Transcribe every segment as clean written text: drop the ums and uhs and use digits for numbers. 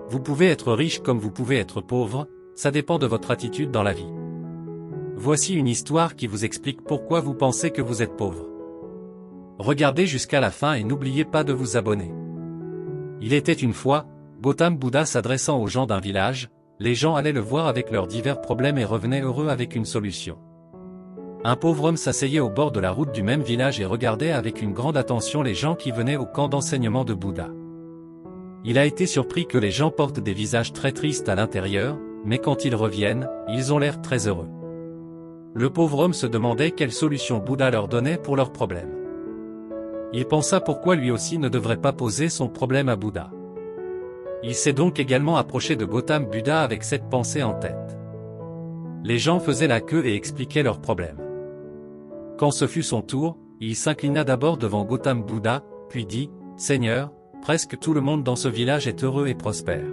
Vous pouvez être riche comme vous pouvez être pauvre, ça dépend de votre attitude dans la vie. Voici une histoire qui vous explique pourquoi vous pensez que vous êtes pauvre. Regardez jusqu'à la fin et n'oubliez pas de vous abonner. Il était une fois, Gautama Bouddha s'adressant aux gens d'un village, les gens allaient le voir avec leurs divers problèmes et revenaient heureux avec une solution. Un pauvre homme s'asseyait au bord de la route du même village et regardait avec une grande attention les gens qui venaient au camp d'enseignement de Bouddha. Il a été surpris que les gens portent des visages très tristes à l'intérieur, mais quand ils reviennent, ils ont l'air très heureux. Le pauvre homme se demandait quelle solution Bouddha leur donnait pour leurs problèmes. Il pensa pourquoi lui aussi ne devrait pas poser son problème à Bouddha. Il s'est donc également approché de Gautama Bouddha avec cette pensée en tête. Les gens faisaient la queue et expliquaient leurs problèmes. Quand ce fut son tour, il s'inclina d'abord devant Gautama Bouddha, puis dit « Seigneur, presque tout le monde dans ce village est heureux et prospère.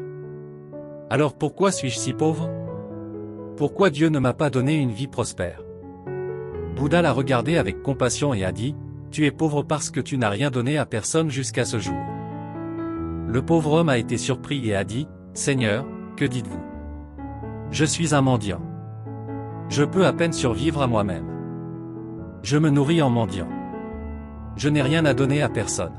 Alors pourquoi suis-je si pauvre? Pourquoi Dieu ne m'a pas donné une vie prospère ?» Bouddha l'a regardé avec compassion et a dit « Tu es pauvre parce que tu n'as rien donné à personne jusqu'à ce jour. » Le pauvre homme a été surpris et a dit « Seigneur, que dites-vous? Je suis un mendiant. Je peux à peine survivre à moi-même. Je me nourris en mendiant. Je n'ai rien à donner à personne.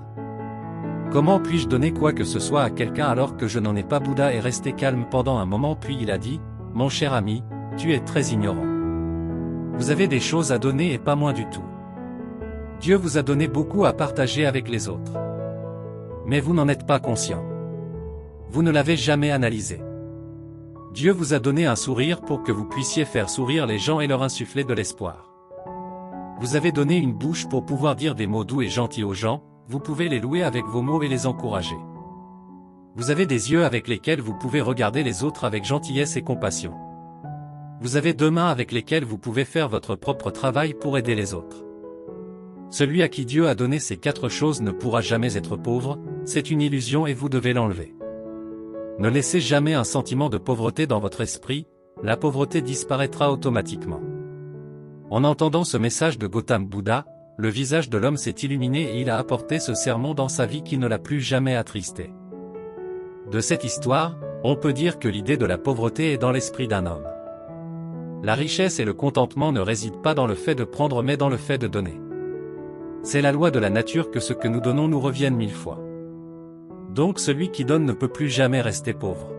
Comment puis-je donner quoi que ce soit à quelqu'un alors que je n'en ai pas ?» Bouddha est resté calme pendant un moment puis il a dit « Mon cher ami, tu es très ignorant. Vous avez des choses à donner et pas moins du tout. Dieu vous a donné beaucoup à partager avec les autres. Mais vous n'en êtes pas conscient. Vous ne l'avez jamais analysé. Dieu vous a donné un sourire pour que vous puissiez faire sourire les gens et leur insuffler de l'espoir. Vous avez donné une bouche pour pouvoir dire des mots doux et gentils aux gens, vous pouvez les louer avec vos mots et les encourager. Vous avez des yeux avec lesquels vous pouvez regarder les autres avec gentillesse et compassion. Vous avez 2 mains avec lesquelles vous pouvez faire votre propre travail pour aider les autres. Celui à qui Dieu a donné ces 4 choses ne pourra jamais être pauvre, c'est une illusion et vous devez l'enlever. Ne laissez jamais un sentiment de pauvreté dans votre esprit, la pauvreté disparaîtra automatiquement. En entendant ce message de Gautama Bouddha, le visage de l'homme s'est illuminé et il a apporté ce sermon dans sa vie qui ne l'a plus jamais attristé. De cette histoire, on peut dire que l'idée de la pauvreté est dans l'esprit d'un homme. La richesse et le contentement ne résident pas dans le fait de prendre mais dans le fait de donner. C'est la loi de la nature que ce que nous donnons nous revienne 1000 fois. Donc celui qui donne ne peut plus jamais rester pauvre.